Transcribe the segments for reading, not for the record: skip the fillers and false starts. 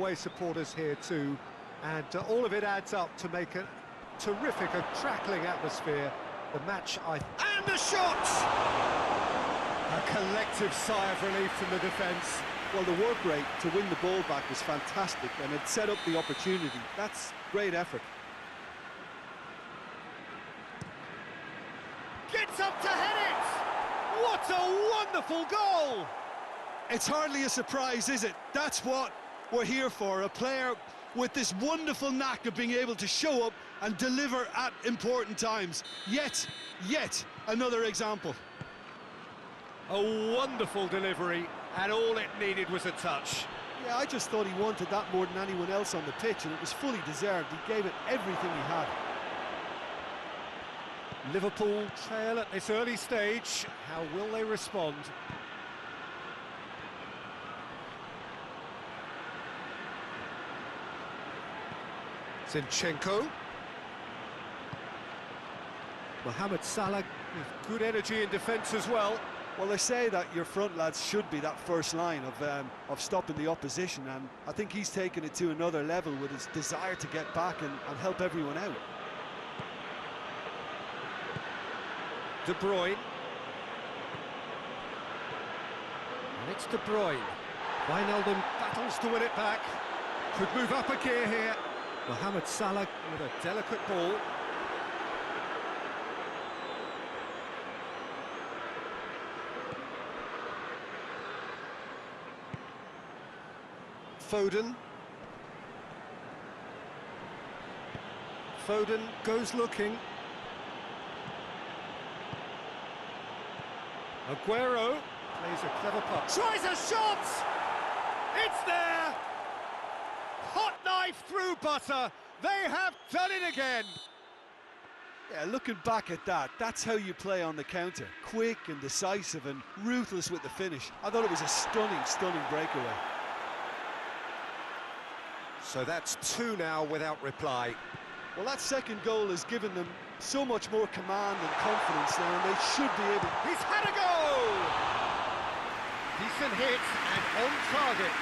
away supporters here too, and all of it adds up to make a terrific, crackling atmosphere. The match, And the shot! a collective sigh of relief from the defence. Well, the work rate to win the ball back was fantastic, and it set up the opportunity. That's great effort. Gets up to head it! What a wonderful goal! It's hardly a surprise, is it? That's what we're here for, a player with this wonderful knack of being able to show up and deliver at important times. Yet another example. A wonderful delivery, and all it needed was a touch. Yeah, I just thought he wanted that more than anyone else on the pitch, and it was fully deserved. He gave it everything he had. Liverpool trail at this early stage. How will they respond? Zinchenko. Mohamed Salah with good energy in defence as well. Well, they say that your front lads should be that first line of stopping the opposition, and I think he's taken it to another level with his desire to get back and help everyone out. De Bruyne. And it's De Bruyne. Wijnaldum battles to win it back. Could move up a gear here. Mohamed Salah with a delicate ball. Foden. Foden goes looking. Aguero plays a clever pass. Tries a shot! It's there! Hot knife through butter. They have done it again. Yeah, looking back at that, that's how you play on the counter. Quick and decisive and ruthless with the finish. I thought it was a stunning breakaway. So that's two now without reply. Well, that second goal has given them so much more command and confidence now, and they should be able... He's had a go! Decent hit and on target.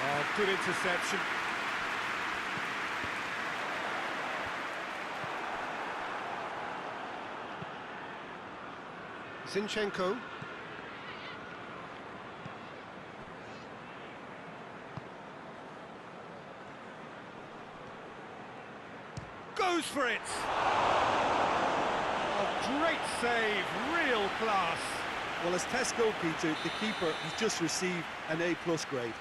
Oh, good interception. Zinchenko. Goes for it! Oh, great save, real class. Well, as test goalkeeper, the keeper has just received an A+ grade.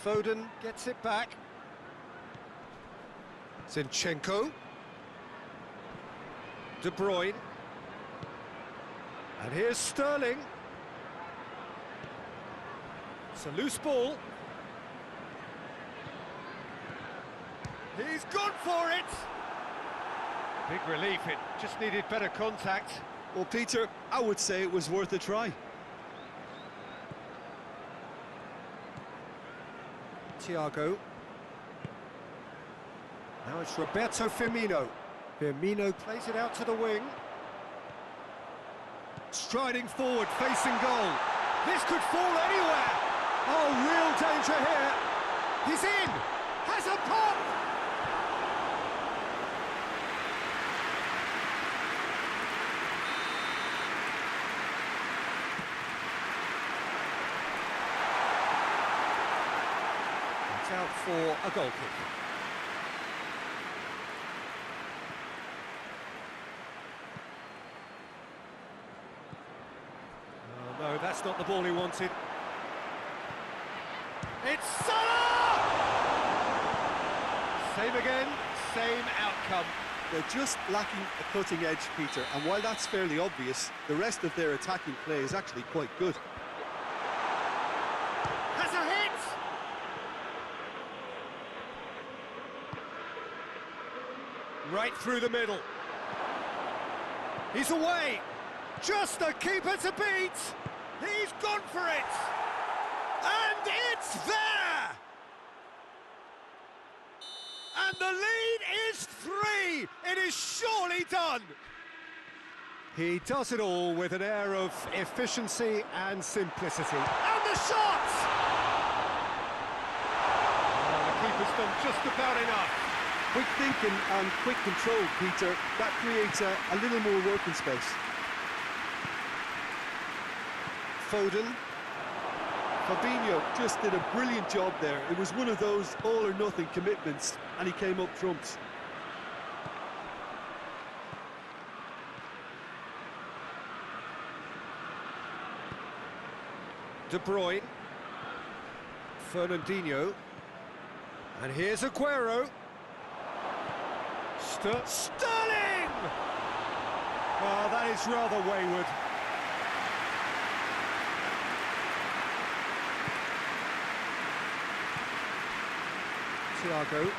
Foden gets it back. Zinchenko. De Bruyne. And here's Sterling. It's a loose ball. He's gone for it! Big relief, it just needed better contact. Well, Peter, I would say it was worth a try. Thiago. Now it's Roberto Firmino. Firmino plays it out to the wing. Striding forward, facing goal. This could fall anywhere. Oh, real danger here. He's in. Has a pop. It's out for a goal kick. No, that's not the ball he wanted. It's Salah! Same again, same outcome. They're just lacking a cutting edge, Peter, and while that's fairly obvious, the rest of their attacking play is actually quite good. Has a hit! Right through the middle. He's away! Just the keeper to beat! He's gone for it! And it's there! And the lead is 3! It is surely done! He does it all with an air of efficiency and simplicity. And the shot! Oh, the keeper's done just about enough. Quick thinking and quick control, Peter. That creates a little more working space. Foden. Fabinho just did a brilliant job there. It was one of those all-or-nothing commitments, and he came up trumps. De Bruyne. Fernandinho. And here's Aguero. Sterling! Well, that is rather wayward. Thiago.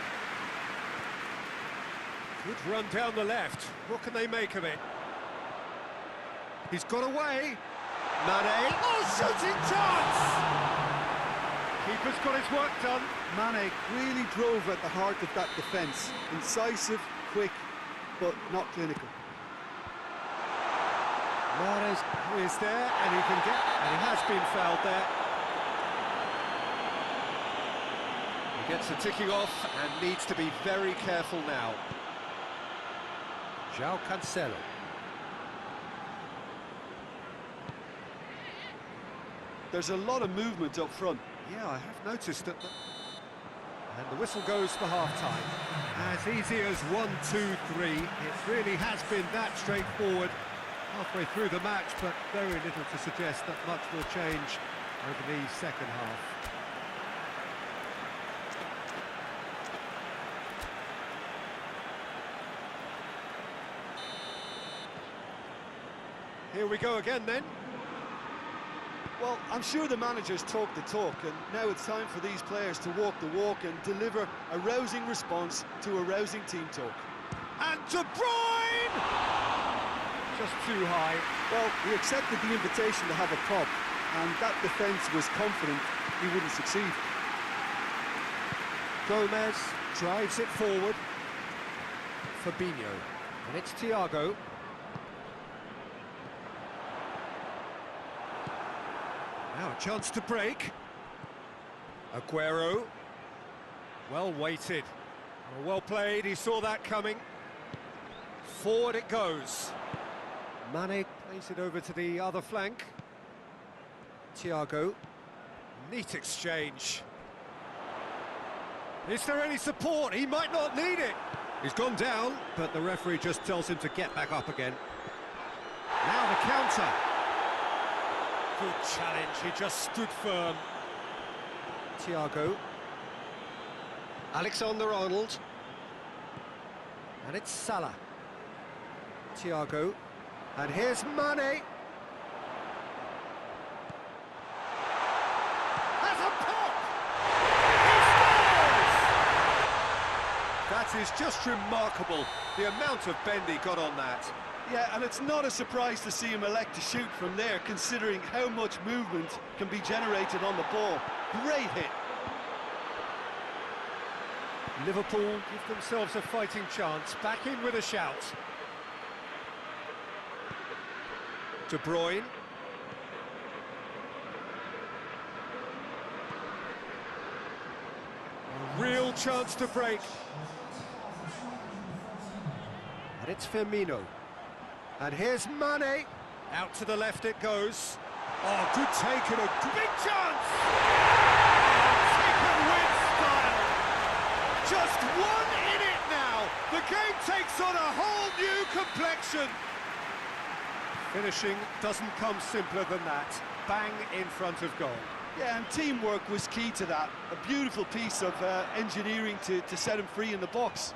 Good run down the left. What can they make of it? He's got away. Mane. Oh, shooting chance! Keeper's got his work done. Mane really drove at the heart of that defence. Incisive, quick, but not clinical. Mahrez is there, and he can get, and he has been fouled there. He gets the ticking off and needs to be very careful now. João Cancelo. There's a lot of movement up front. Yeah, I have noticed that. And the whistle goes for half-time. As easy as 1, 2, 3. It really has been that straightforward halfway through the match, but very little to suggest that much will change over the second half. Here we go again then. Well, I'm sure the managers talk the talk, and now it's time for these players to walk the walk and deliver a rousing response to a rousing team talk. And De Bruyne! Just too high. Well, he accepted the invitation to have a pop, and that defence was confident he wouldn't succeed. Gomez drives it forward. Fabinho. And it's Thiago. Now a chance to break. Aguero. Well weighted. Well played, he saw that coming. Forward it goes. Mane plays it over to the other flank. Thiago. Neat exchange. Is there any support? He might not need it. He's gone down, but the referee just tells him to get back up again. Now the counter. Good challenge, he just stood firm. Thiago. Alexander-Arnold. And it's Salah. Thiago. And here's Mane. Has a pop! He scores! That is just remarkable, the amount of bend he got on that. Yeah, and it's not a surprise to see him elect to shoot from there, considering how much movement can be generated on the ball. Great hit. Liverpool give themselves a fighting chance, back in with a shout. De Bruyne. A real chance to break. And it's Firmino. And here's Mane. Out to the left it goes. Oh, good take and a Big chance! Taken with style. Just one in it now. The game takes on a whole new complexion. finishing doesn't come simpler than that. Bang in front of goal. Yeah, and teamwork was key to that. A beautiful piece of engineering to set him free in the box.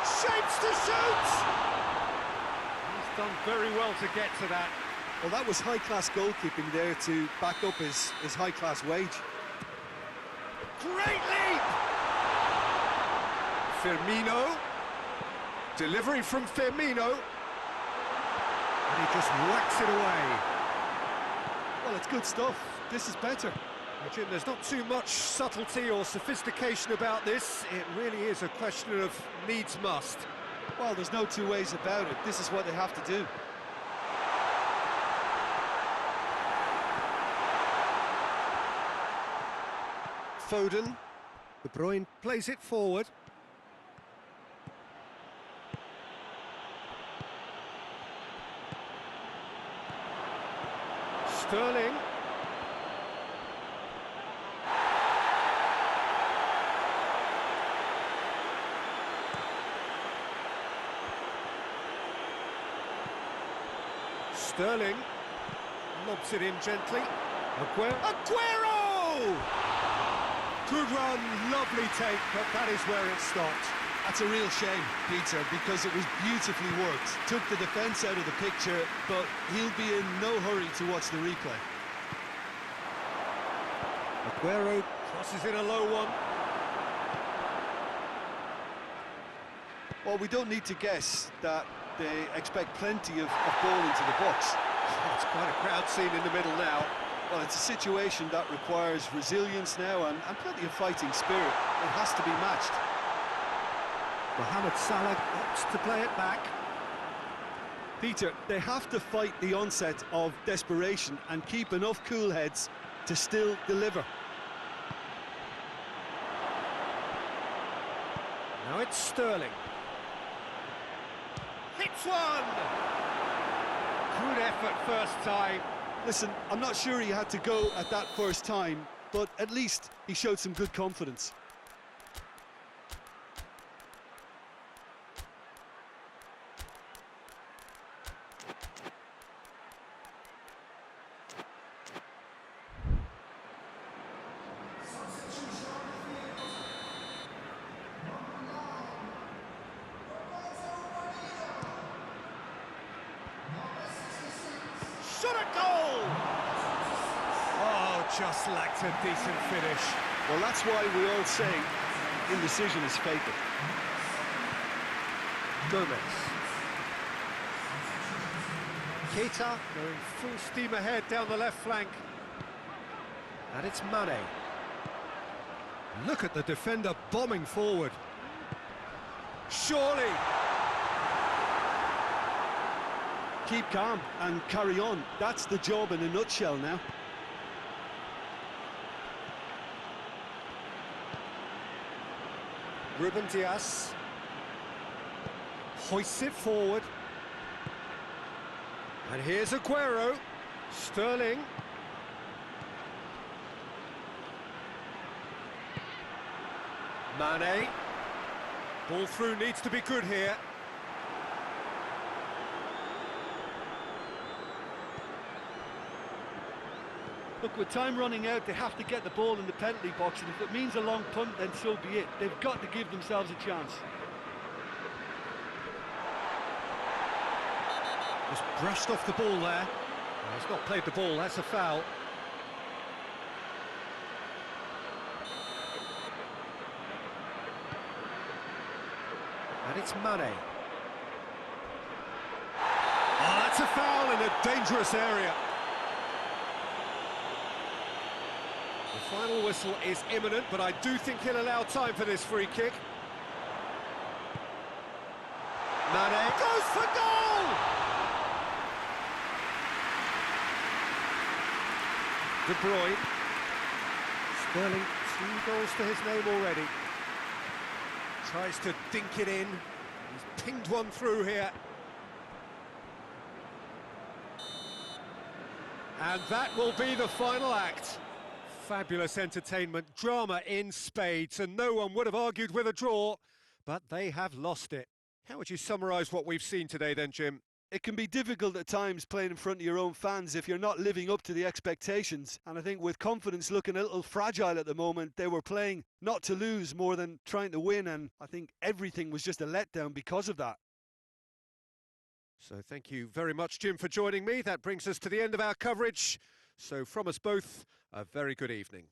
Shapes to shoot! He's done very well to get to that. Well, that was high-class goalkeeping there to back up his high-class wage. Great leap! Firmino. Delivery from Firmino. And he just whacks it away. Well, it's good stuff. This is better. Well, Jim, there's not too much subtlety or sophistication about this. It really is a question of needs must. Well, there's no two ways about it. This is what they have to do. Foden. De Bruyne plays it forward. Sterling. Sterling lobs it in gently. Aguero! Good run, lovely take, but that is where it stopped. That's a real shame, Peter, because it was beautifully worked. Took the defence out of the picture, but he'll be in no hurry to watch the replay. Aguero crosses in a low one. Well, we don't need to guess that they expect plenty of ball into the box. It's quite a crowd scene in the middle now. Well, it's a situation that requires resilience now and plenty of fighting spirit. It has to be matched. Mohamed Salah opts to play it back. Peter, they have to fight the onset of desperation and keep enough cool heads to still deliver. Now it's Sterling. Hits one! Good effort first time. Listen, I'm not sure he had to go at that first time, but at least he showed some good confidence. Shot a goal! Oh, just lacked a decent finish. Well, that's why we all say indecision is fatal. Gomez. Keita going full steam ahead down the left flank. And it's Mane. Look at the defender bombing forward. Surely! Keep calm and carry on. That's the job in a nutshell now. Ruben Dias hoists it forward. And here's Aguero. Sterling. Mane. Ball through needs to be good here. Look, with time running out, they have to get the ball in the penalty box, and if it means a long punt, then so be it. They've got to give themselves a chance. Just brushed off the ball there. No, he's not played the ball, that's a foul. And it's Mane. Oh, that's a foul in a dangerous area. The final whistle is imminent, but I do think he'll allow time for this free kick. Mane goes for goal! De Bruyne. Sterling, 2 goals to his name already. Tries to dink it in. He's pinged one through here. And that will be the final act. Fabulous entertainment, drama in spades, and no one would have argued with a draw, but they have lost it. How would you summarise what we've seen today then, Jim? It can be difficult at times playing in front of your own fans if you're not living up to the expectations. And I think with confidence looking a little fragile at the moment, they were playing not to lose more than trying to win, and I think everything was just a letdown because of that. So thank you very much, Jim, for joining me. That brings us to the end of our coverage. So from us both, a very good evening.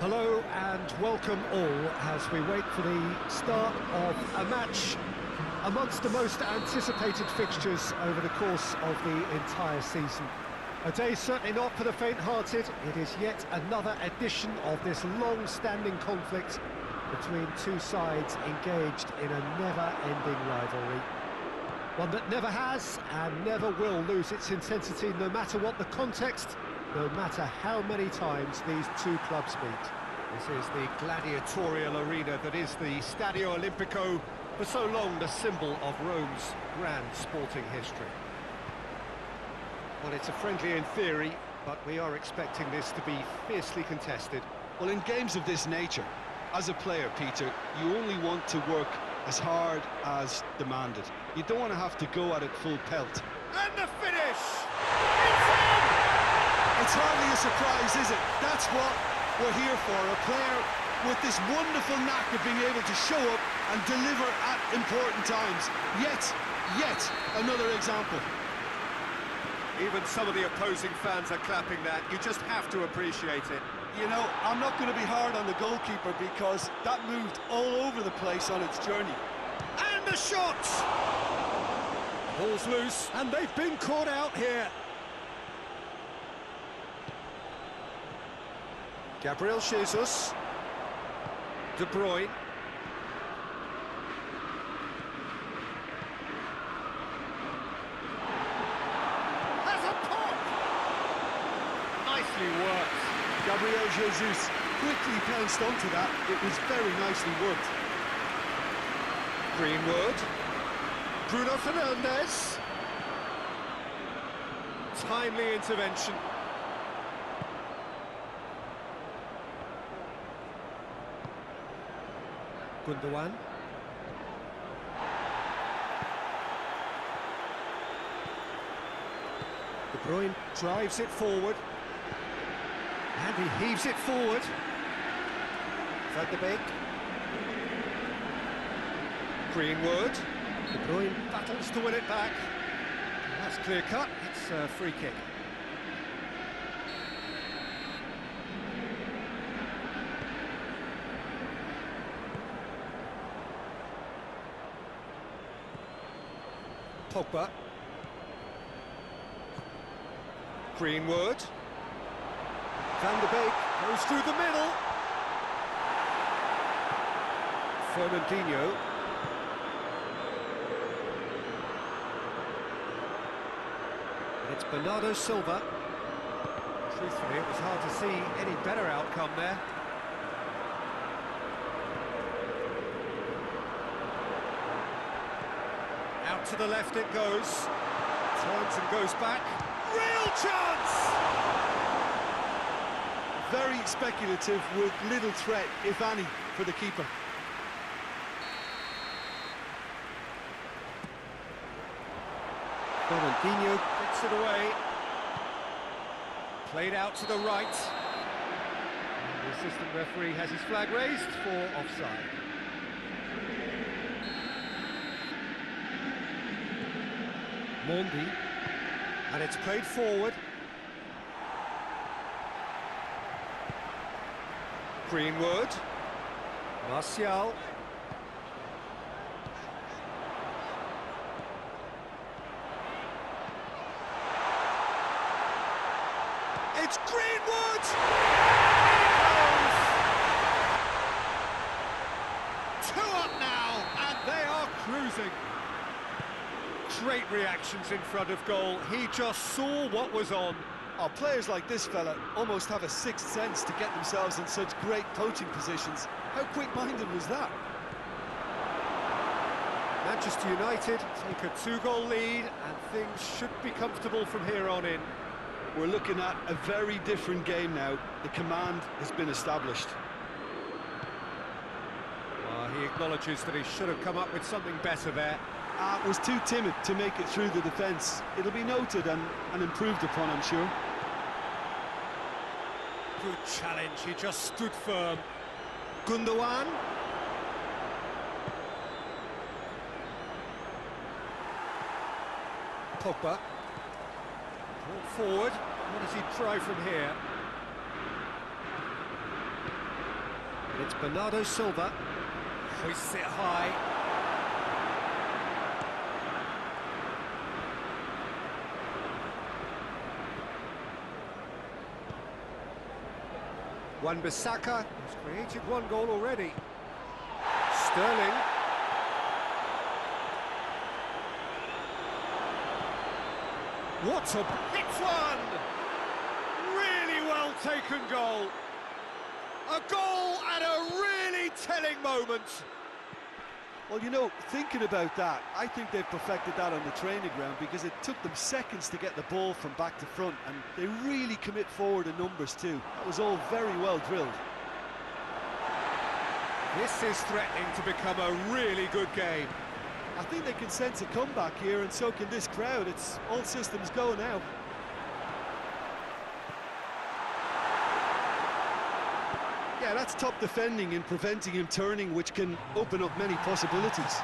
Hello and welcome all as we wait for the start of a match amongst the most anticipated fixtures over the course of the entire season. A day certainly not for the faint-hearted. It is yet another edition of this long-standing conflict between two sides engaged in a never-ending rivalry. One that never has and never will lose its intensity, no matter what the context, no matter how many times these two clubs meet. This is the gladiatorial arena that is the Stadio Olimpico, for so long the symbol of Rome's grand sporting history. Well, it's a friendly in theory, but we are expecting this to be fiercely contested. Well, in games of this nature, as a player, Peter, you only want to work as hard as demanded. You don't want to have to go at it full pelt. And the finish! It's hardly a surprise, is it? That's what we're here for, a player with this wonderful knack of being able to show up and deliver at important times. Yet another example. Even some of the opposing fans are clapping that. You just have to appreciate it. You know, I'm not going to be hard on the goalkeeper because that moved all over the place on its journey. And the shot! Ball's loose, and they've been caught out here. Gabriel Jesus. De Bruyne. Has a pop! Nicely worked. Gabriel Jesus quickly pounced onto that. It was very nicely worked. Greenwood. Bruno Fernandes. Timely intervention. Gundogan. De Bruyne drives it forward. And he heaves it forward. Van de Beek. Greenwood. De Bruyne battles to win it back. That's clear cut. It's a free kick. Pogba. Greenwood. Van de Beek goes through the middle. Fernandinho. And it's Bernardo Silva. Truthfully, it was hard to see any better outcome there. Out to the left it goes. Turns and goes back. Real chance! Very speculative with little threat, if any, for the keeper. Fernandinho gets it away. Played out to the right. And the assistant referee has his flag raised for offside. Mondi. And it's played forward. Greenwood. Martial. It's Greenwood! Two up now, and they are cruising. Great reactions in front of goal. He just saw what was on. Oh, players like this fella almost have a sixth sense to get themselves in such great coaching positions. How quick-minded was that? Manchester United take a two-goal lead, and things should be comfortable from here on in. We're looking at a very different game now. The command has been established. He acknowledges that he should have come up with something better there. Was too timid to make it through the defence. It'll be noted and improved upon, I'm sure. Good challenge, he just stood firm. Gundogan. Pogba. Brought forward. What does he try from here? It's Bernardo Silva. Hoists it high. Wan-Bissaka has created one goal already. Sterling. What a hit one! Really well taken goal. A goal at a really telling moment. Well, you know, thinking about that, I think they've perfected that on the training ground because it took them seconds to get the ball from back to front, and they really commit forward in numbers too. That was all very well drilled. This is threatening to become a really good game. I think they can sense a comeback here, and so can this crowd. It's all systems go now. Yeah, that's top defending and preventing him turning, which can open up many possibilities.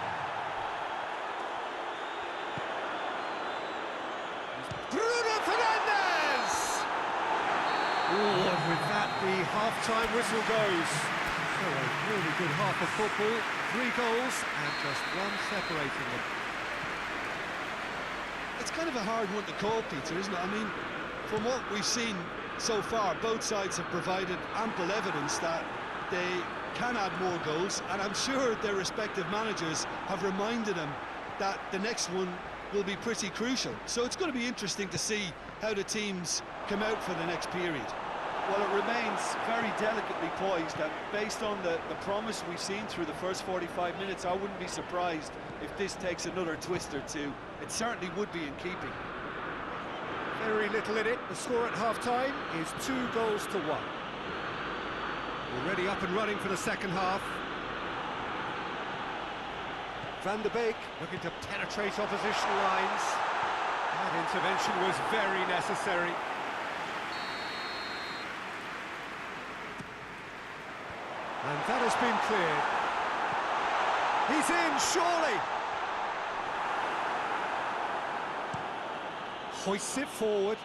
Bruno Fernandes! Oh, and with that, the half-time whistle goes. So a really good half of football, 3 goals and just one separating them. It's kind of a hard one to call, Peter, isn't it? I mean, from what we've seen so far, both sides have provided ample evidence that they can add more goals, and I'm sure their respective managers have reminded them that the next one will be pretty crucial. So it's going to be interesting to see how the teams come out for the next period. Well, it remains very delicately poised, and based on the promise we've seen through the first 45 minutes, I wouldn't be surprised if this takes another twist or two. It certainly would be in keeping. Very little in it. The score at half-time is 2 goals to 1. Already up and running for the second half. Van der Beek looking to penetrate opposition lines. That intervention was very necessary. And that has been cleared. He's in, surely! Hoists it forward.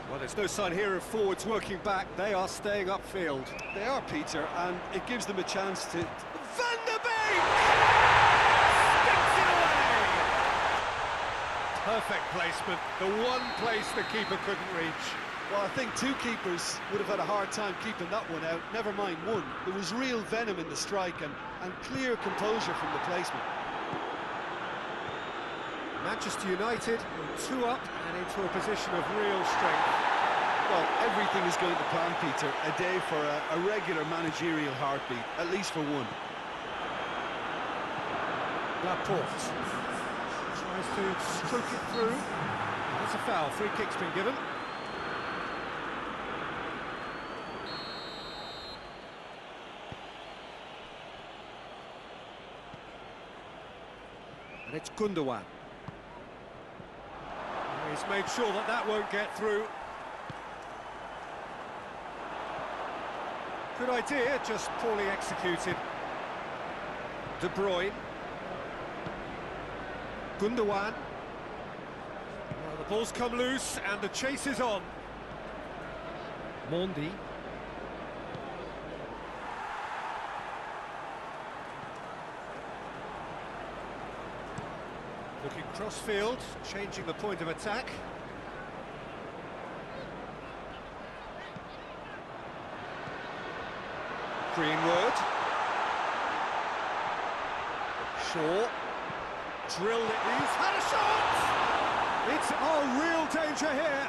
Well, there's no sign here of forwards working back. They are staying upfield. They are, Peter, and it gives them a chance to... Van der Beek! Sticks it away! Perfect placement. The one place the keeper couldn't reach. Well, I think 2 keepers would have had a hard time keeping that one out, never mind 1. There was real venom in the strike and clear composure from the placement. Manchester United 2 up and into a position of real strength. Well, everything is going to plan, Peter. A day for a regular managerial heartbeat, at least for 1. Laporte tries to stroke it through. That's a foul. Free kick's been given. And it's Gundogan. He's made sure that that won't get through. Good idea, just poorly executed. De Bruyne. Gundogan. Well, the ball's come loose and the chase is on. Mondi. Looking cross-field, changing the point of attack. Greenwood. Shaw. Drilled it. He's had a shot! It's real danger here.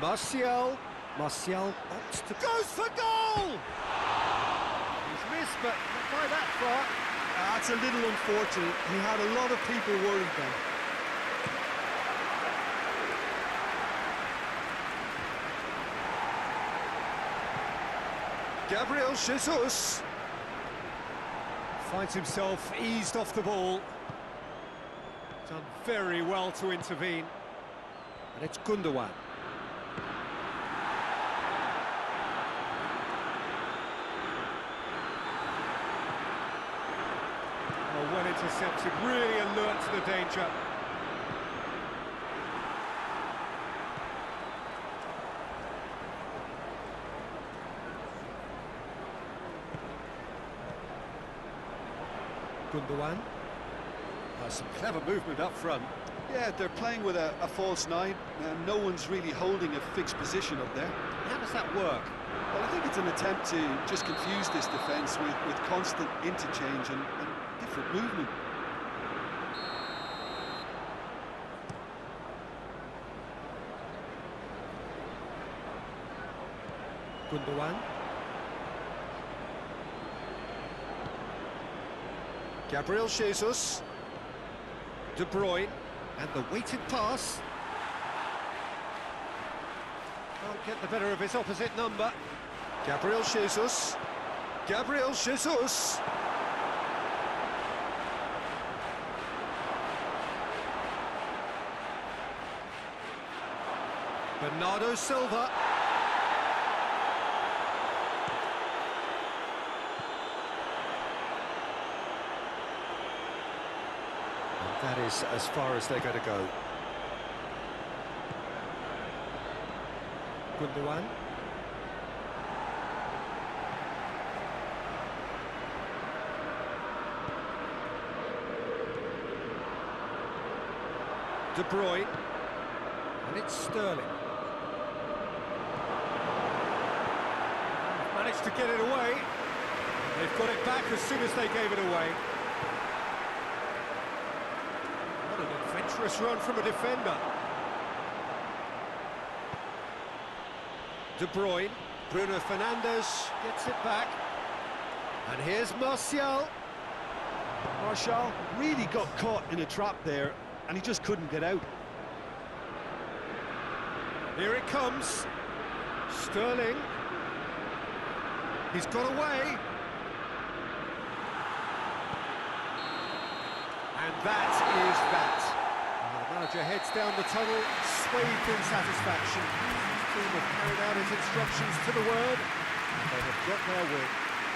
Martial. Martial opts to... Goes for goal! He's missed, but not by that far. That's a little unfortunate. He had a lot of people worried then. Gabriel Jesus finds himself eased off the ball. Done very well to intervene. And it's Gundogan. Oh, well intercepted, really alert to the danger. Gundogan. Some clever movement up front. Yeah, they're playing with a false nine, and no one's really holding a fixed position up there. How does that work? Well, I think it's an attempt to just confuse this defence with constant interchange and different movement. Gundogan. Gabriel Jesus. De Bruyne. And the weighted pass. Can't get the better of his opposite number. Gabriel Jesus. Gabriel Jesus. Bernardo Silva. And that is as far as they're going to go. Gundogan. De Bruyne. And it's Sterling. Managed to get it away. They've got it back as soon as they gave it away. What an adventurous run from a defender. De Bruyne. Bruno Fernandes gets it back. And here's Martial. Martial really got caught in a trap there, and he just couldn't get out. Here it comes. Sterling. He's got away. And that is that. And the manager heads down the tunnel, swathed in satisfaction. His team have carried out his instructions to the word. They have got their win.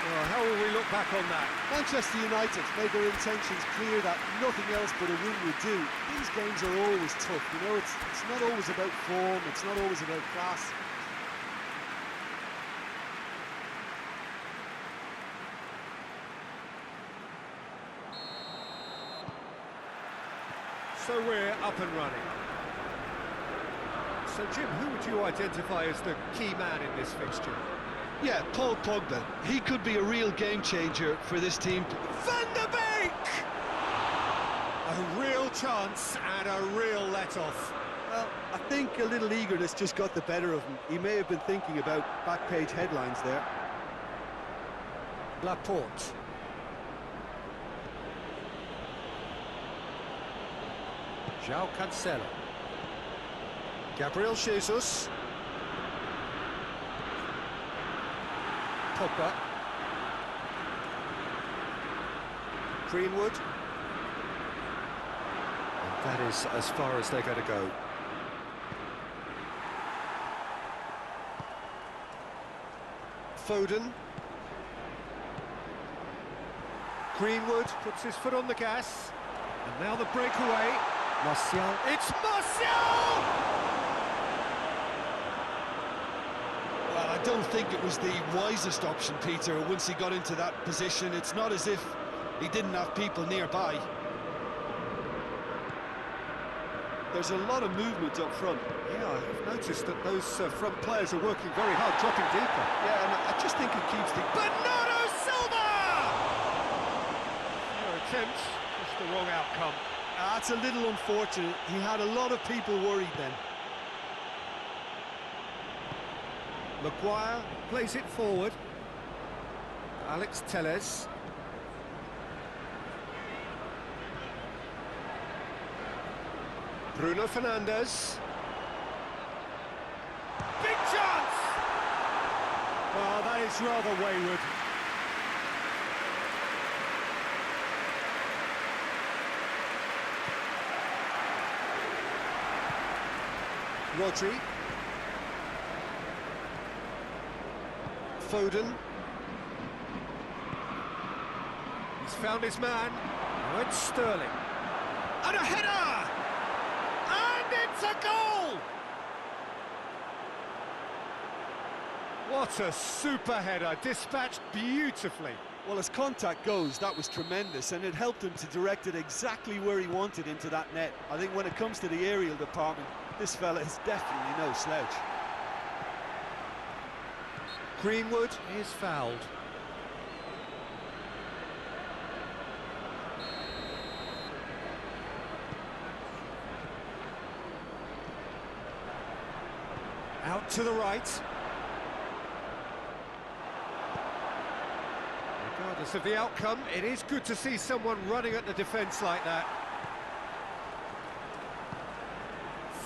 Well, how will we look back on that? Manchester United made their intentions clear that nothing else but a win would do. These games are always tough, you know, it's not always about form, it's not always about class. So we're up and running. So Jim, who would you identify as the key man in this fixture? Yeah, Paul Pogba. He could be a real game changer for this team. Van der Beek! A real chance and a real let-off. Well, I think a little eagerness just got the better of him. He may have been thinking about back-page headlines there. Laporte. João Cancelo. Gabriel Jesus. Pogba. Greenwood. And that is as far as they're going to go. Foden. Greenwood puts his foot on the gas. And now the breakaway. Martial. It's Martial! Well, I don't think it was the wisest option, Peter, once he got into that position. It's not as if he didn't have people nearby. There's a lot of movement up front. Yeah, I've noticed that those front players are working very hard, dropping deeper. Yeah, and I just think it keeps the... Bernardo Silva! Your attempt, just the wrong outcome. That's a little unfortunate. He had a lot of people worried then. Maguire plays it forward. Alex Telles. Bruno Fernandes. Big chance! Oh, that is rather wayward. Rodri. Foden. He's found his man. Now it's Sterling. And a header! And it's a goal! What a super header, dispatched beautifully. Well, as contact goes, that was tremendous, and it helped him to direct it exactly where he wanted into that net. I think when it comes to the aerial department, this fella is definitely no slouch. Greenwood is fouled. Out to the right. Regardless of the outcome, it is good to see someone running at the defence like that.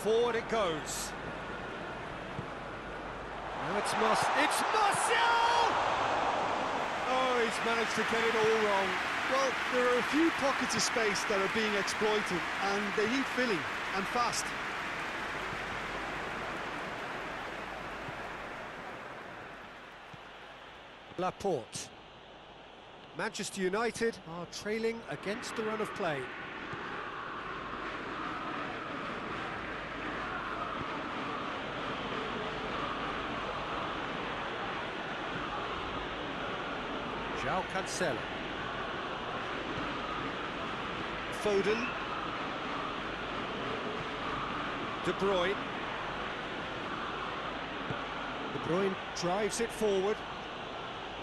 Forward it goes. Now it's Martial! Oh, he's managed to get it all wrong. Well, there are a few pockets of space that are being exploited, and they need filling, and fast. Laporte. Manchester United are trailing against the run of play. João Cancelo. Foden. De Bruyne. De Bruyne drives it forward.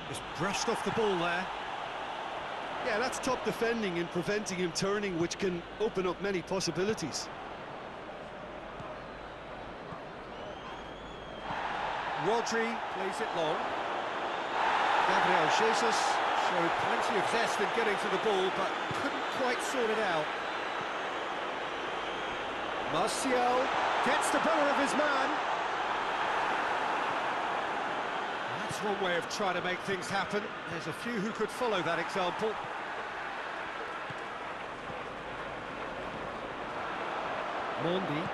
Just brushed off the ball there. Yeah, that's top defending and preventing him turning, which can open up many possibilities. Rodri plays it long. Gabriel Jesus showed plenty of zest in getting to the ball, but couldn't quite sort it out. Martial gets the better of his man. That's one way of trying to make things happen. There's a few who could follow that example. Mondi.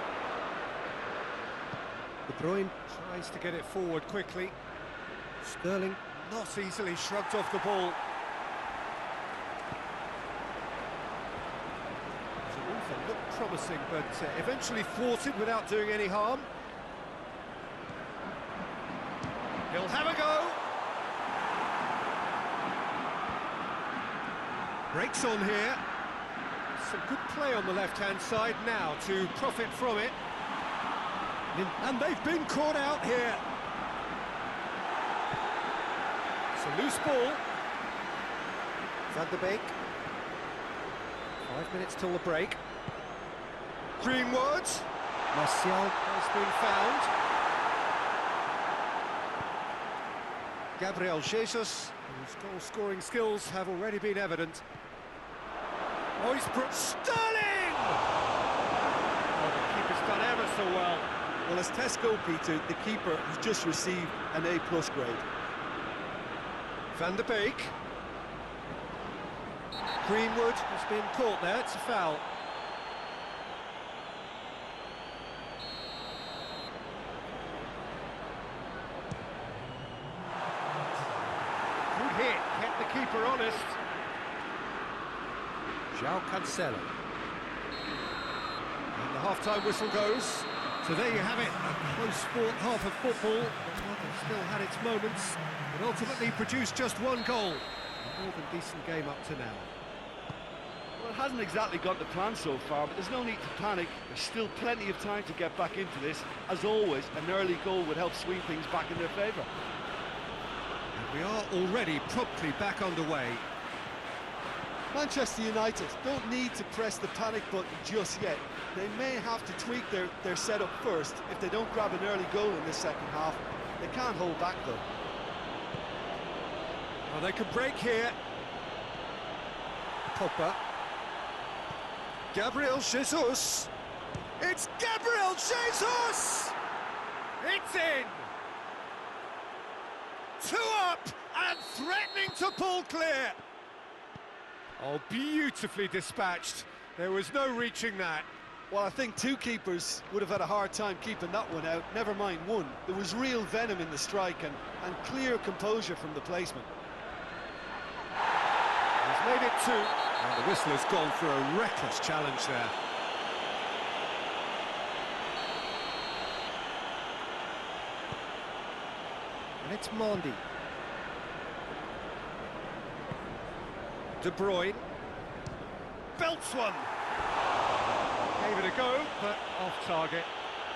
De Bruyne tries to get it forward quickly. Sterling not easily shrugged off the ball. The Wolves looked promising, but eventually thwarted without doing any harm. He'll have a go. Breaks on here. Some good play on the left-hand side now to profit from it. And they've been caught out here. It's a loose ball. Van der Beek. 5 minutes till the break. Greenwood. Martial has been found. Gabriel Jesus, whose goal-scoring skills have already been evident. Sterling! Oh, the keeper's done ever so well. Well, as tests go, Peter, the keeper has just received an A+ grade. Van der Beek. Greenwood has been caught there, it's a foul. Good hit, kept the keeper honest. João Cancelo. And the half-time whistle goes. So there you have it, a close-fought half of football. It's still had its moments, but ultimately produced just one goal. A more than decent game up to now. Well, it hasn't exactly got the plan so far, but there's no need to panic. There's still plenty of time to get back into this. As always, an early goal would help swing things back in their favour. And we are already promptly back underway. Manchester United don't need to press the panic button just yet. They may have to tweak their setup first. If they don't grab an early goal in this second half, they can't hold back though. Well, they could break here. Pogba. Gabriel Jesus. It's Gabriel Jesus! It's in! 2 up and threatening to pull clear. Oh, beautifully dispatched. There was no reaching that. Well, I think two keepers would have had a hard time keeping that one out, never mind one. There was real venom in the strike and clear composure from the placement. He's made it 2. And the whistle has gone for a reckless challenge there. And it's Mondi. De Bruyne. Belts one. Gave it a go, but off target.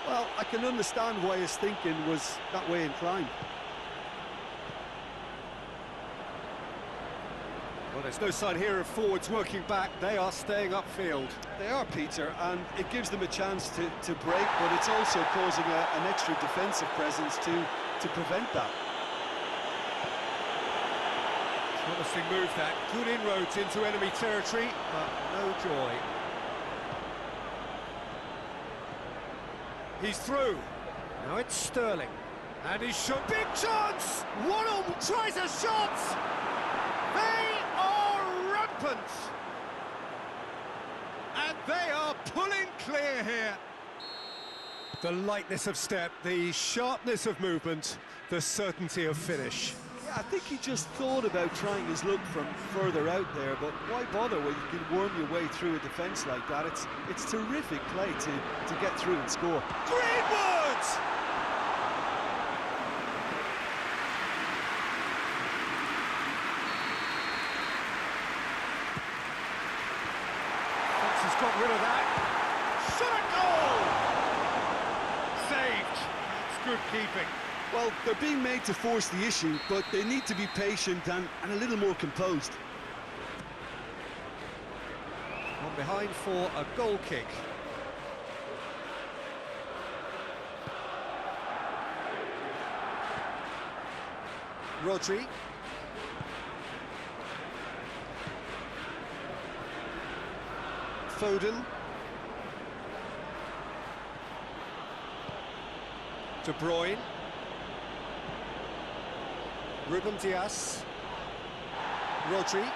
Well, I can understand why his thinking was that way inclined. Well, there's no sign here of forwards working back. They are staying upfield. They are, Peter, and it gives them a chance to break, but it's also causing an extra defensive presence to prevent that. Promising move that. Good inroads into enemy territory, but no joy. He's through. Now it's Sterling. And he's shot. Big chance! Waddle tries a shot! They are rampant! And they are pulling clear here. The lightness of step, the sharpness of movement, the certainty of finish. Yeah, I think he just thought about trying his luck from further out there, but why bother when you can worm your way through a defence like that? It's terrific play to get through and score. Greenwood! Has got rid of that. Shot a goal! Saved. It's good keeping. Well, they're being made to force the issue, but they need to be patient and a little more composed. On behind for a goal kick. Rodri. Foden. De Bruyne. Ruben Dias. Rodri.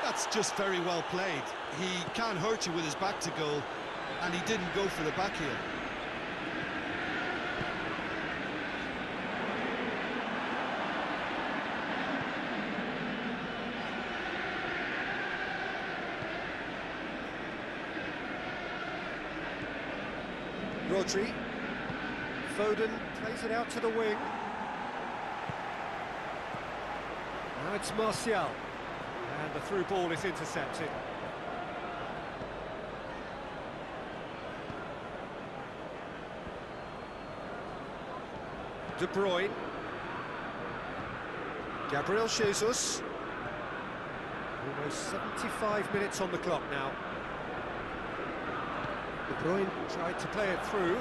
That's just very well played. He can't hurt you with his back to goal, and he didn't go for the back heel. Rodri. Foden plays it out to the wing. Now it's Martial. And the through ball is intercepted. De Bruyne. Gabriel Jesus. Almost 75 minutes on the clock now. De Bruyne tried to play it through.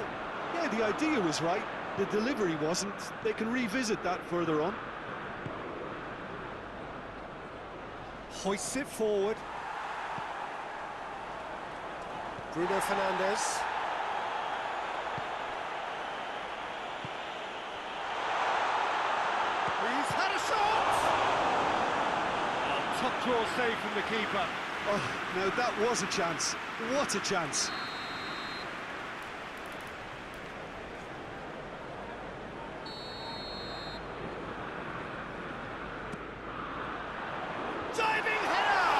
Yeah, the idea was right. The delivery wasn't. They can revisit that further on. Hoists it forward. Bruno Fernandes. He's had a shot! Oh, top draw save from the keeper. Oh, now that was a chance. What a chance. Diving header!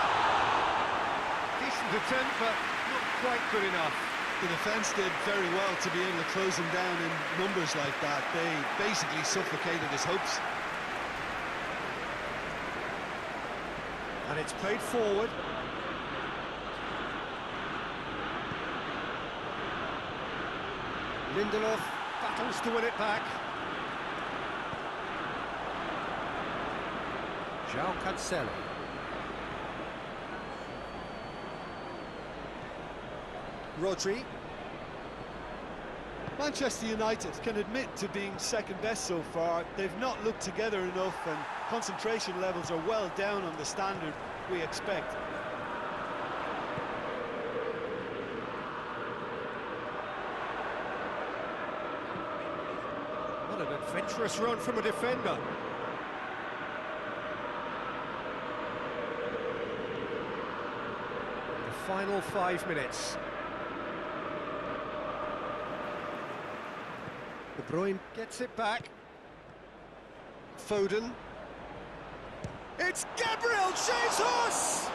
Decent attempt, but not quite good enough. The defence did very well to be able to close him down in numbers like that. They basically suffocated his hopes. And it's played forward. Lindelof battles to win it back. João Cancelo. Rodri. Manchester United can admit to being second best so far. They've not looked together enough, and concentration levels are well down on the standard we expect. What an adventurous run from a defender. The final 5 minutes. De Bruyne gets it back. Foden. It's Gabriel Jesus!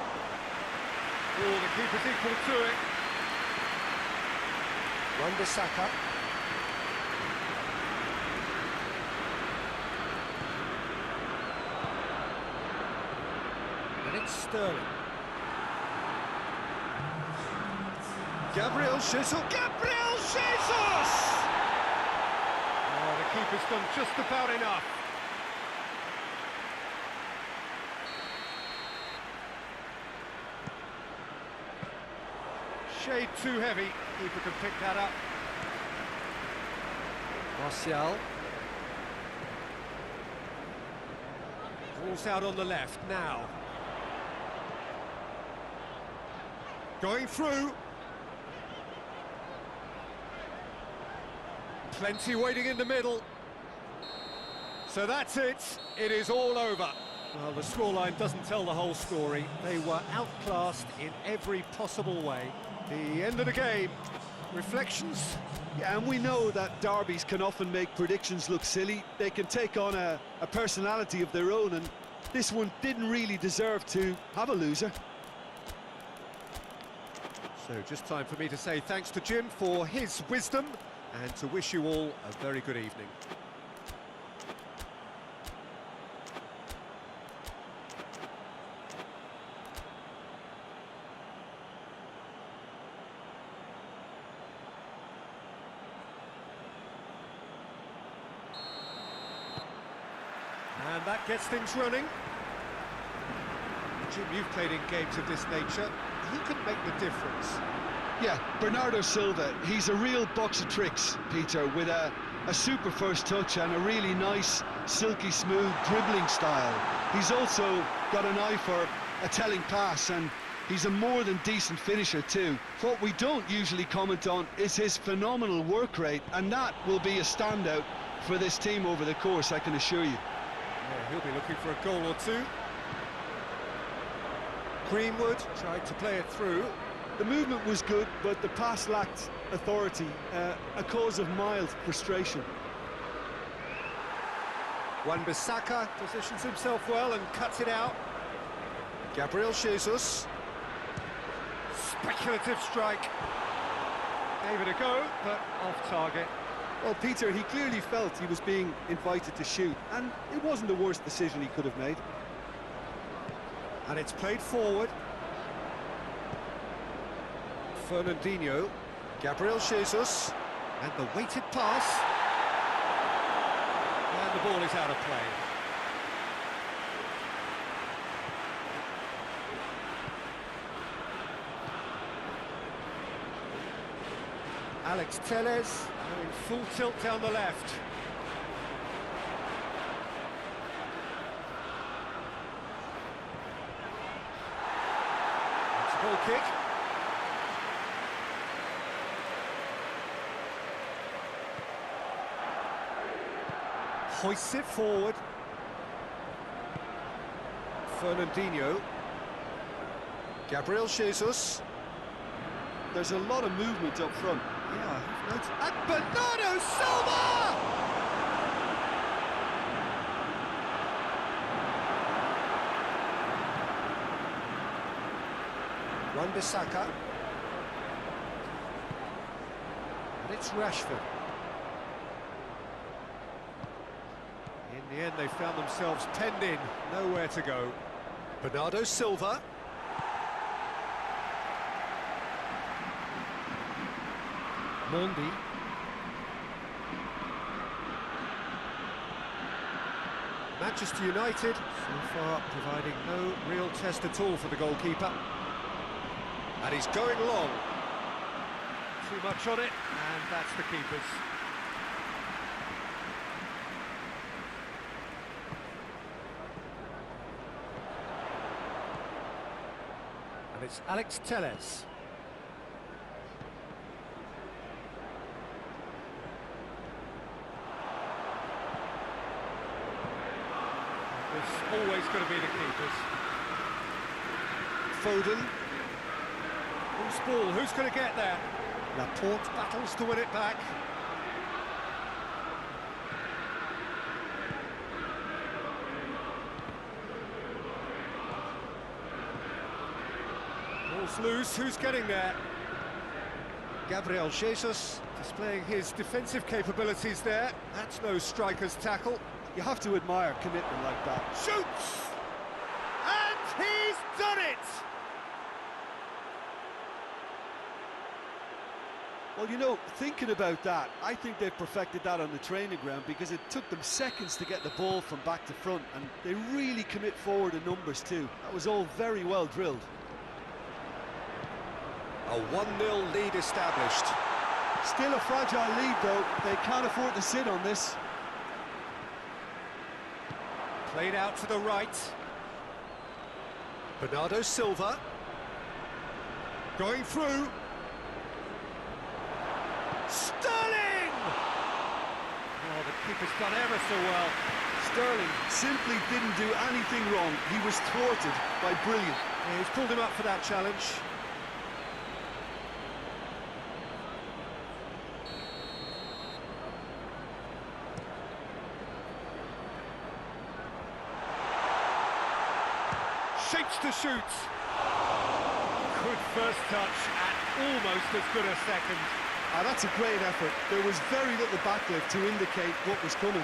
Oh, the keeper's equal to it. Wan-Bissaka. It's Sterling. Gabriel Jesus! Gabriel Jesus! Oh, the keeper's done just about enough. Shade too heavy. Keeper can pick that up. Martial. Ball's out on the left now. Going through. Plenty waiting in the middle. So that's it. It is all over. Well, the scoreline doesn't tell the whole story. They were outclassed in every possible way. The end of the game. Reflections? Yeah, and we know that derbies can often make predictions look silly. They can take on a personality of their own, and this one didn't really deserve to have a loser. So just time for me to say thanks to Jim for his wisdom and to wish you all a very good evening. And that gets things running. Jim, you've played in games of this nature. Who can make the difference? Yeah, Bernardo Silva, he's a real box of tricks, Peter, with a super first touch and a really nice, silky smooth dribbling style. He's also got an eye for a telling pass, and he's a more than decent finisher too. What we don't usually comment on is his phenomenal work rate, and that will be a standout for this team over the course, I can assure you. Yeah, he'll be looking for a goal or two. Greenwood tried to play it through. The movement was good, but the pass lacked authority, a cause of mild frustration. Wan-Bissaka positions himself well and cuts it out. Gabriel Jesus. Speculative strike. Gave it a go, but off target. Well, Peter, he clearly felt he was being invited to shoot, and it wasn't the worst decision he could have made. And it's played forward. Fernandinho. Gabriel Jesus. And the weighted pass. And the ball is out of play. Alex Telles going full tilt down the left. It's a ball kick. Hoists it forward. Fernandinho. Gabriel Jesus. There's a lot of movement up front. Yeah, And Bernardo Silva! Wan-Bissaka. And it's Rashford. In the end, they found themselves penned in, nowhere to go. Bernardo Silva. Mondi. Manchester United, so far providing no real test at all for the goalkeeper. And he's going long. Too much on it, and that's the keeper's. And it's Alex Telles. It's always going to be the keepers. Foden. Who's ball? Who's going to get there? Laporte battles to win it back. Ball's loose. Who's getting there? Gabriel Jesus. Displaying his defensive capabilities there. That's no striker's tackle. You have to admire commitment like that. Shoots! And he's Well, you know, thinking about that, I think they've perfected that on the training ground because it took them seconds to get the ball from back to front, and they really commit forward in numbers too. That was all very well drilled. A 1-0 lead established. Still a fragile lead though, they can't afford to sit on this. Played out to the right. Bernardo Silva. Going through. Sterling! Oh, the keeper's done ever so well. Sterling simply didn't do anything wrong. He was thwarted by brilliant. Yeah, he's pulled him up for that challenge. Shapes to shoot. Good first touch and almost as good a second. That's a great effort. There was very little backlift to indicate what was coming.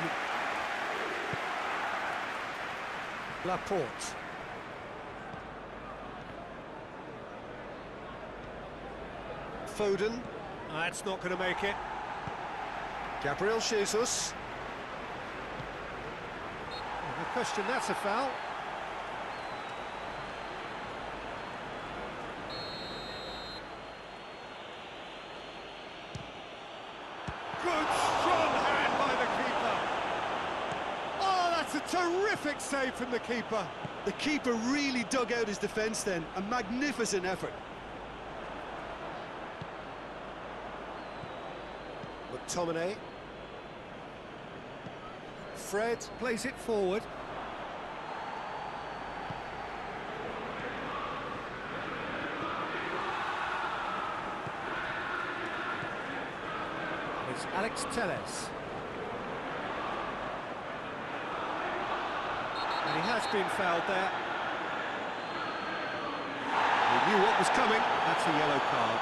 Laporte. Foden. That's not going to make it. Gabriel Jesus. No question, that's a foul. Good, strong hand by the keeper. Oh, that's a terrific save from the keeper. The keeper really dug out his defence then. A magnificent effort. McTominay. Fred plays it forward. It's Alex Telles. And he has been fouled there. He knew what was coming. That's a yellow card.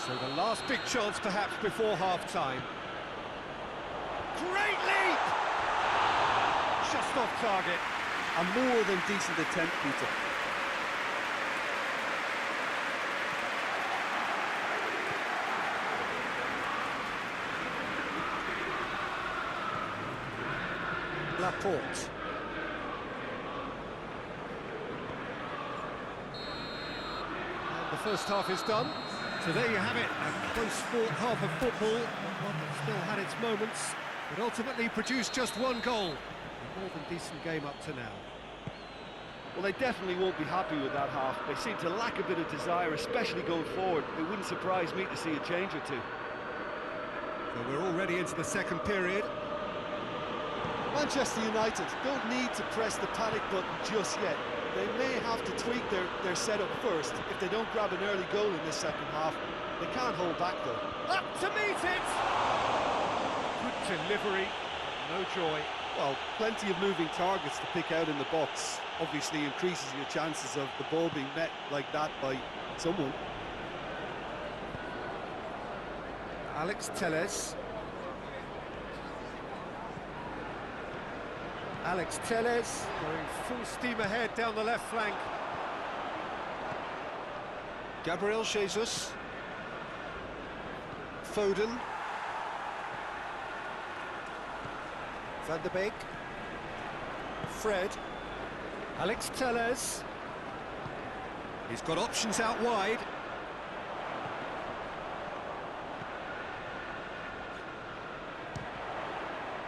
So the last big chance perhaps before half-time. Great leap! Just off target. A more than decent attempt, Peter. Laporte. And the first half is done. So there you have it, a close-fought half of football, but one that still had its moments, but ultimately produced just one goal. A more than decent game up to now. Well, they definitely won't be happy with that half. They seem to lack a bit of desire, especially going forward. It wouldn't surprise me to see a change or two. So we're already into the second period. Manchester United don't need to press the panic button just yet. They may have to tweak their setup first. If they don't grab an early goal in this second half, they can't hold back though. Up to meet it! Good delivery, no joy. Well, plenty of moving targets to pick out in the box. Obviously increases your chances of the ball being met like that by someone. Alex Telles. Alex Telles. Going full steam ahead down the left flank. Gabriel Jesus. Foden. Van der Beek. Fred. Alex Telles. He's got options out wide.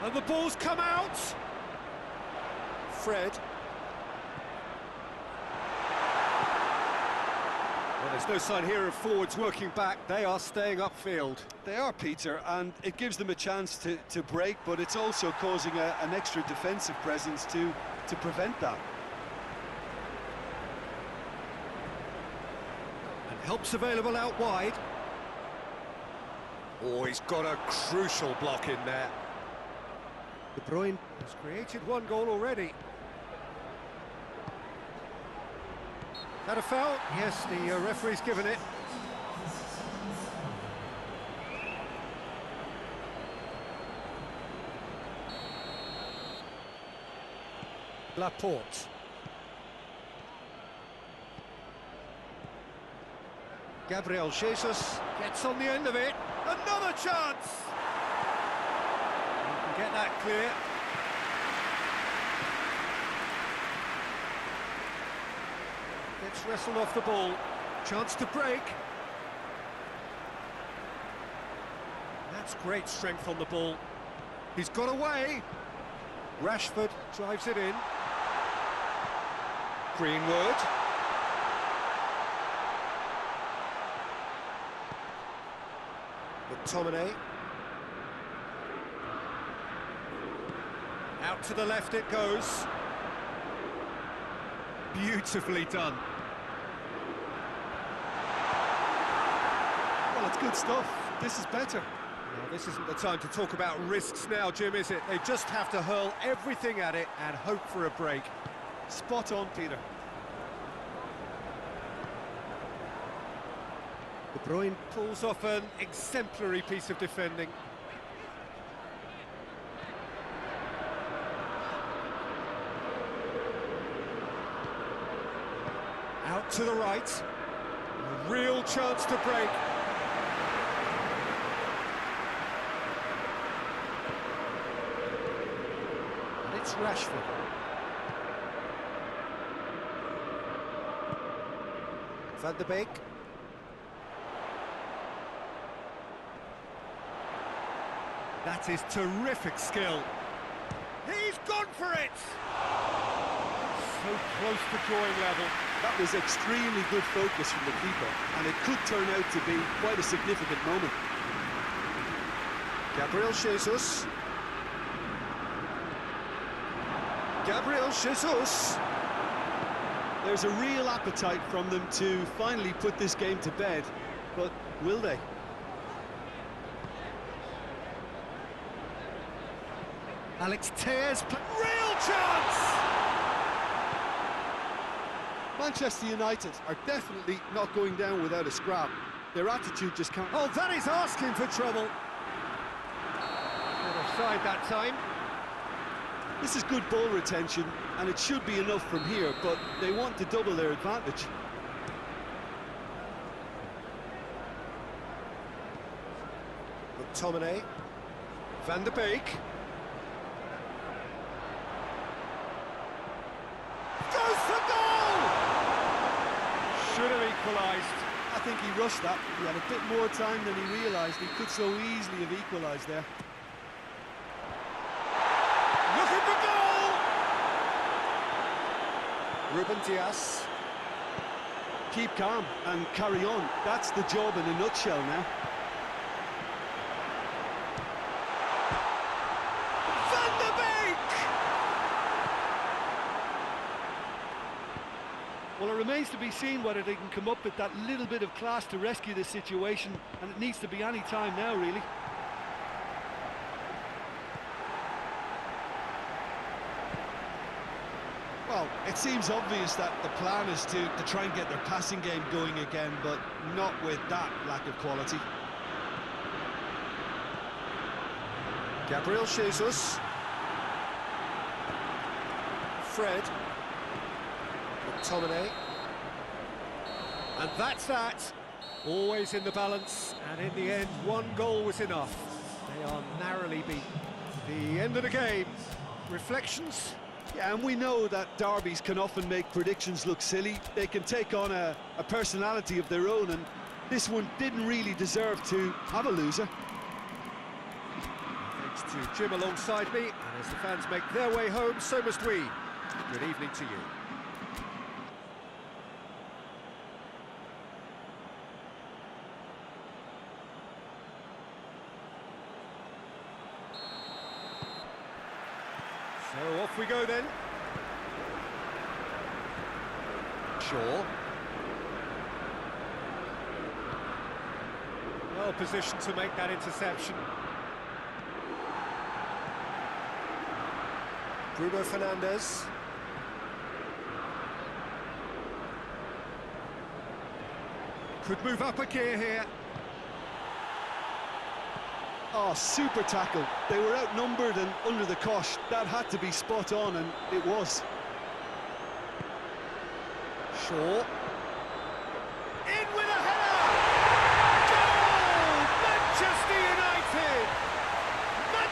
And the ball's come out! Fred. Well, there's no sign here of forwards working back. They are staying upfield. They are, Peter, and it gives them a chance to break, but it's also causing an extra defensive presence to prevent that. And help's available out wide. Oh, he's got a crucial block in there. De Bruyne has created one goal already. Is that a foul? Yes, the referee's given it. Laporte. Gabriel Jesus gets on the end of it. Another chance! You can get that clear. Gets wrestled off the ball. Chance to break. That's great strength on the ball. He's got away. Rashford drives it in. Greenwood. McTominay. Out to the left it goes. Beautifully done. Well, it's good stuff. This is better. Now, this isn't the time to talk about risks now, Jim, is it? They just have to hurl everything at it and hope for a break. Spot on, Peter. De Bruyne pulls off an exemplary piece of defending. Out to the right. A real chance to break. And it's Rashford. Van de Beek. That is terrific skill. He's gone for it! So close to drawing level. That was extremely good focus from the keeper, and it could turn out to be quite a significant moment. Gabriel Jesus. Gabriel Jesus. There's a real appetite from them to finally put this game to bed, but will they? Alex Tears, real chance! Manchester United are definitely not going down without a scrap. Their attitude just can't... Oh, that is asking for trouble. Not offside that time. This is good ball retention, and it should be enough from here, but they want to double their advantage. McTominay. Van de Beek. Goes for goal! Should have equalised. I think he rushed that. He had a bit more time than he realised. He could so easily have equalised there. Looking for goal! Ruben Dias. Keep calm and carry on. That's the job in a nutshell now. Van de Beek! Well, it remains to be seen whether they can come up with that little bit of class to rescue this situation, and it needs to be any time now, really. Well, it seems obvious that the plan is to try and get their passing game going again, but not with that lack of quality. Gabriel Jesus. Fred. McTominay. And that's that. Always in the balance, and in the end, one goal was enough. They are narrowly beaten. The end of the game. Reflections? Yeah, and we know that derbies can often make predictions look silly. They can take on a personality of their own, and this one didn't really deserve to have a loser. Thanks to Jim alongside me, and as the fans make their way home, so must we. Good evening to you. So off we go then. Shaw. Well positioned to make that interception. Bruno Fernandes. Could move up a gear here. Oh, super tackle. They were outnumbered and under the cosh. That had to be spot on, and it was. Shaw. In with a header!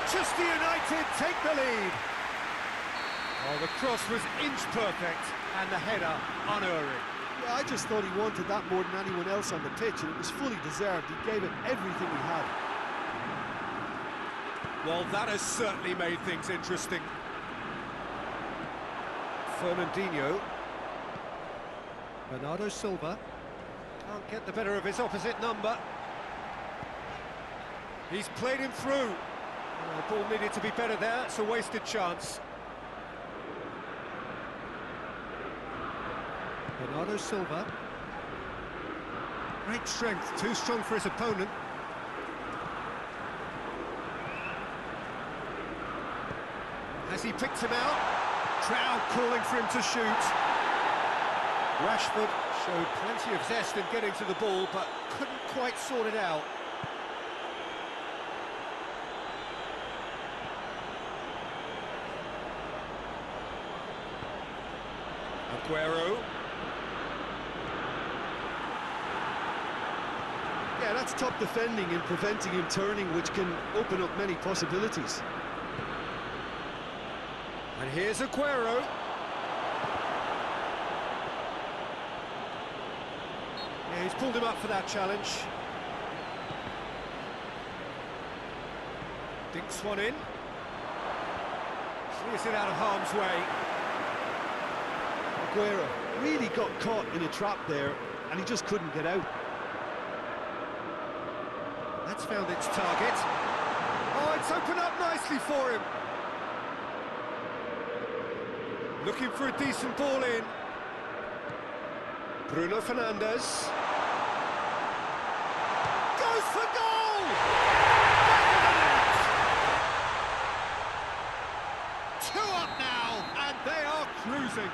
Manchester United take the lead. Oh, the cross was inch perfect and the header unerring. Yeah, I just thought he wanted that more than anyone else on the pitch, and it was fully deserved. He gave it everything he had. Well, that has certainly made things interesting. Fernandinho. Bernardo Silva. Can't get the better of his opposite number. He's played him through. Oh, the ball needed to be better there. It's a wasted chance. Bernardo Silva. Great strength, too strong for his opponent. Has he picked him out? Crowd calling for him to shoot. Rashford showed plenty of zest in getting to the ball, but couldn't quite sort it out. Aguero. Yeah, that's top defending and preventing him turning, which can open up many possibilities. And here's Aguero. Yeah, he's pulled him up for that challenge. Dinks one in. Clears it out of harm's way. Aguero really got caught in a trap there, and he just couldn't get out. That's found its target. Oh, it's opened up nicely for him. Looking for a decent ball in. Bruno Fernandes. Goes for goal! Two up now, and they are cruising.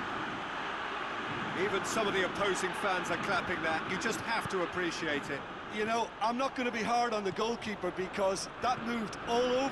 Even some of the opposing fans are clapping that. You just have to appreciate it. You know, I'm not going to be hard on the goalkeeper because that moved all over.